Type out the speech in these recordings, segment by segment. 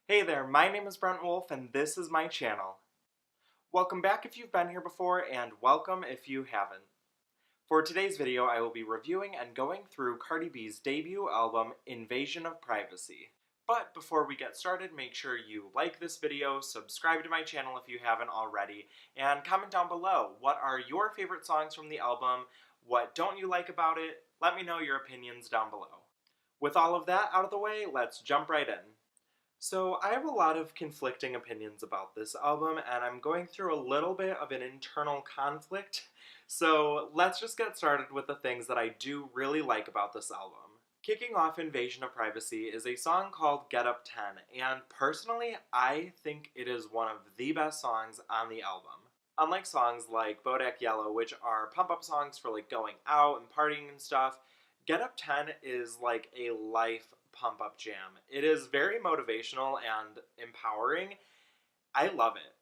Hey there, my name is Brent Wolf and this is my channel. Welcome back if you've been here before and welcome if you haven't. For today's video I will be reviewing and going through Cardi B's debut album, Invasion of Privacy. But before we get started, make sure you like this video, subscribe to my channel if you haven't already, and comment down below what are your favorite songs from the album, what don't you like about it, let me know your opinions down below. With all of that out of the way, let's jump right in. So, I have a lot of conflicting opinions about this album, and I'm going through a little bit of an internal conflict. So, let's just get started with the things that I do really like about this album. Kicking off Invasion of Privacy is a song called Get Up 10, and personally, I think it is one of the best songs on the album. Unlike songs like Bodak Yellow, which are pump up songs for like going out and partying and stuff, Get Up 10 is like a life pump up jam. It is very motivational and empowering. I love it.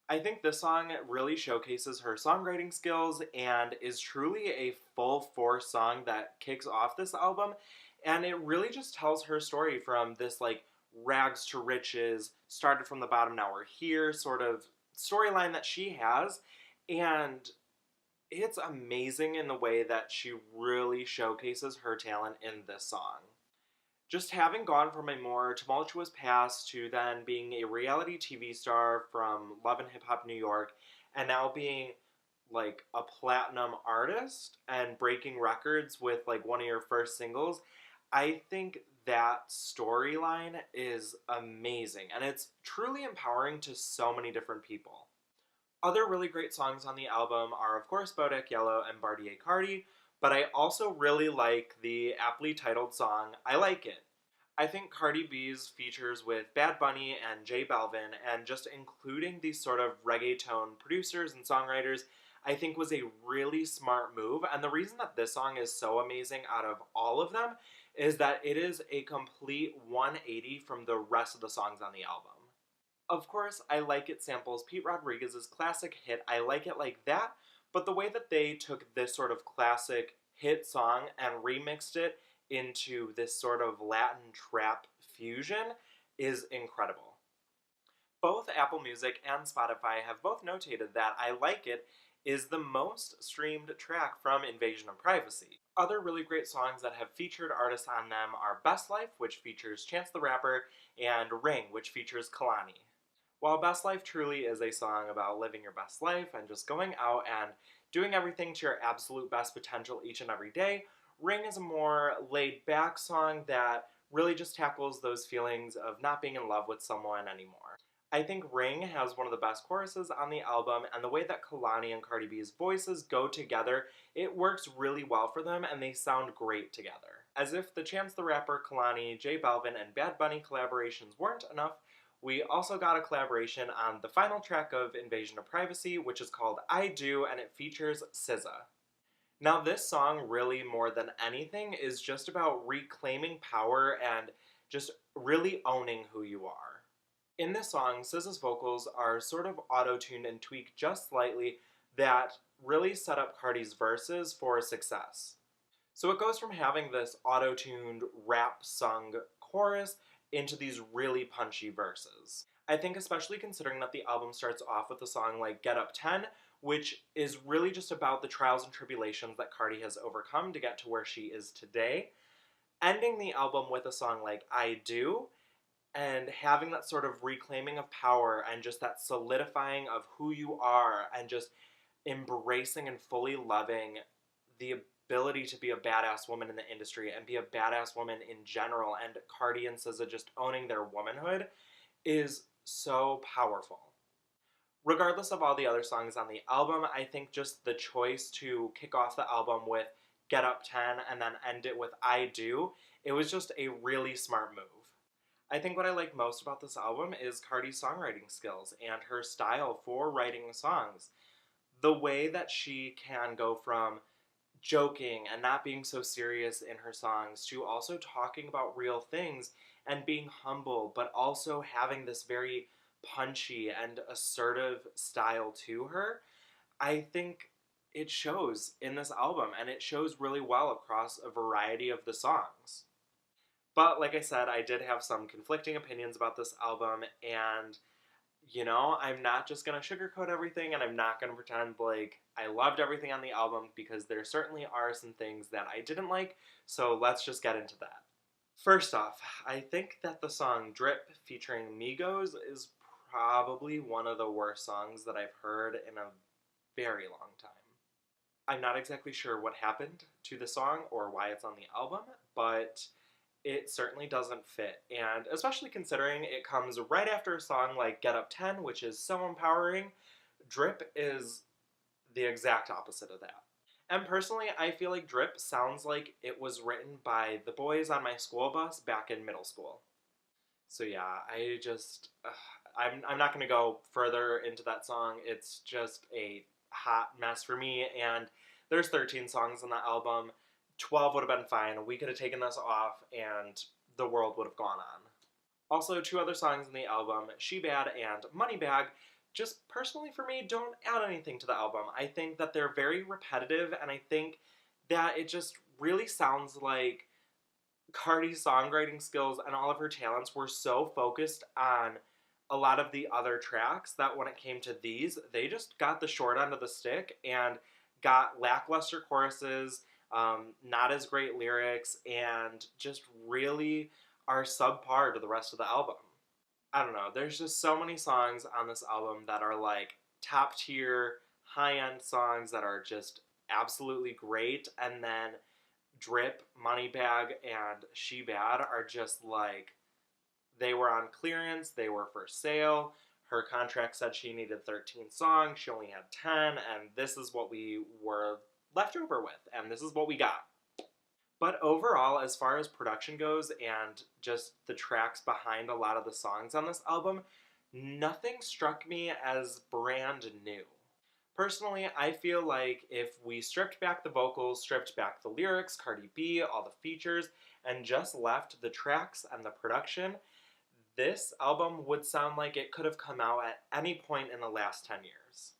I think this song really showcases her songwriting skills and is truly a full force song that kicks off this album. And it really just tells her story from this like rags to riches, started from the bottom, now we're here sort of storyline that she has. And it's amazing in the way that she really showcases her talent in this song. Just having gone from a more tumultuous past to then being a reality TV star from Love and Hip Hop New York, and now being like a platinum artist and breaking records with like one of your first singles, I think that storyline is amazing and it's truly empowering to so many different people. Other really great songs on the album are, of course, Bodak Yellow and Bartier Cardi, but I also really like the aptly titled song, I Like It. I think Cardi B's features with Bad Bunny and J Balvin, and just including these sort of reggaeton producers and songwriters, I think was a really smart move, and the reason that this song is so amazing out of all of them is that it is a complete 180 from the rest of the songs on the album. Of course, I Like It samples Pete Rodriguez's classic hit I Like It Like That, but the way that they took this sort of classic hit song and remixed it into this sort of Latin trap fusion is incredible. Both Apple Music and Spotify have both notated that I Like It is the most streamed track from Invasion of Privacy. Other really great songs that have featured artists on them are Best Life, which features Chance the Rapper, and Ring, which features Kalani. While Best Life truly is a song about living your best life and just going out and doing everything to your absolute best potential each and every day, Ring is a more laid-back song that really just tackles those feelings of not being in love with someone anymore. I think Ring has one of the best choruses on the album, and the way that Kalani and Cardi B's voices go together, it works really well for them and they sound great together. As if the Chance the Rapper, Kalani, J Balvin, and Bad Bunny collaborations weren't enough, we also got a collaboration on the final track of Invasion of Privacy, which is called I Do, and it features SZA. Now this song, really more than anything, is just about reclaiming power and just really owning who you are. In this song, SZA's vocals are sort of auto-tuned and tweaked just slightly that really set up Cardi's verses for success. So it goes from having this auto-tuned rap-sung chorus into these really punchy verses. I think especially considering that the album starts off with a song like Get Up 10, which is really just about the trials and tribulations that Cardi has overcome to get to where she is today. Ending the album with a song like I Do, and having that sort of reclaiming of power and just that solidifying of who you are and just embracing and fully loving the ability to be a badass woman in the industry and be a badass woman in general, and Cardi and SZA just owning their womanhood is so powerful. Regardless of all the other songs on the album, I think just the choice to kick off the album with Get Up 10 and then end it with I Do, it was just a really smart move. I think what I like most about this album is Cardi's songwriting skills and her style for writing songs. The way that she can go from joking and not being so serious in her songs to also talking about real things and being humble, but also having this very punchy and assertive style to her, I think it shows in this album, and it shows really well across a variety of the songs. But like I said, I did have some conflicting opinions about this album, and I'm not just gonna sugarcoat everything, and I'm not gonna pretend like I loved everything on the album, because there certainly are some things that I didn't like, so let's just get into that. First off, I think that the song Drip featuring Migos is probably one of the worst songs that I've heard in a very long time. I'm not exactly sure what happened to the song or why it's on the album, but it certainly doesn't fit. And especially considering it comes right after a song like Get Up 10, which is so empowering, Drip is the exact opposite of that. And personally, I feel like Drip sounds like it was written by the boys on my school bus back in middle school. So yeah, I'm not going to go further into that song. It's just a hot mess for me, and there's 13 songs on the album. 12 would have been fine. We could have taken this off, and the world would have gone on. Also, two other songs in the album, She Bad and Money Bag, just personally for me, don't add anything to the album. I think that they're very repetitive, and I think that it just really sounds like Cardi's songwriting skills and all of her talents were so focused on a lot of the other tracks that when it came to these, they just got the short end of the stick and got lackluster choruses, not as great lyrics, and just really are subpar to the rest of the album. I don't know, there's just so many songs on this album that are like top tier, high end songs that are just absolutely great, and then Drip, Moneybag, and She Bad are just like, they were on clearance, they were for sale. Her contract said she needed 13 songs, she only had 10, and this is what we were left over with, and this is what we got. But overall, as far as production goes and just the tracks behind a lot of the songs on this album, nothing struck me as brand new. Personally, I feel like if we stripped back the vocals, stripped back the lyrics, Cardi B, all the features, and just left the tracks and the production, this album would sound like it could have come out at any point in the last 10 years.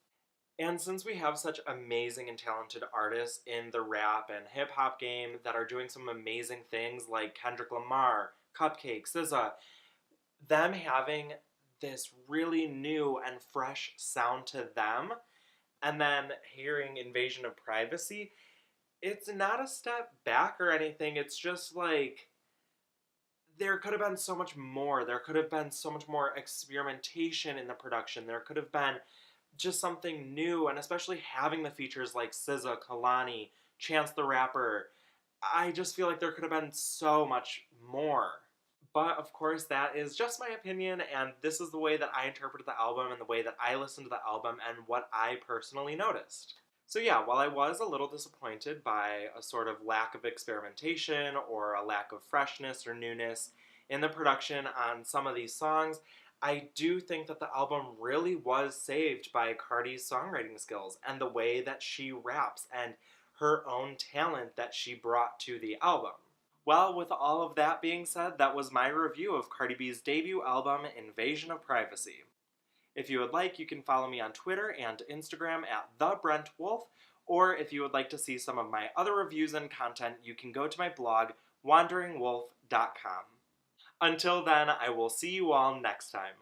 And since we have such amazing and talented artists in the rap and hip hop game that are doing some amazing things like Kendrick Lamar, Cupcake, SZA, them having this really new and fresh sound to them, and then hearing Invasion of Privacy, it's not a step back or anything. It's just like, there could have been so much more. There could have been so much more experimentation in the production. There could have been just something new, and especially having the features like SZA, Kalani, Chance the Rapper. I just feel like there could have been so much more. But of course, that is just my opinion, and this is the way that I interpreted the album and the way that I listened to the album and what I personally noticed. So yeah, while I was a little disappointed by a sort of lack of experimentation or a lack of freshness or newness in the production on some of these songs, I do think that the album really was saved by Cardi's songwriting skills and the way that she raps and her own talent that she brought to the album. Well, with all of that being said, that was my review of Cardi B's debut album, Invasion of Privacy. If you would like, you can follow me on Twitter and Instagram at @TheBrentWolf, or if you would like to see some of my other reviews and content, you can go to my blog, wanderingwolf.com. Until then, I will see you all next time.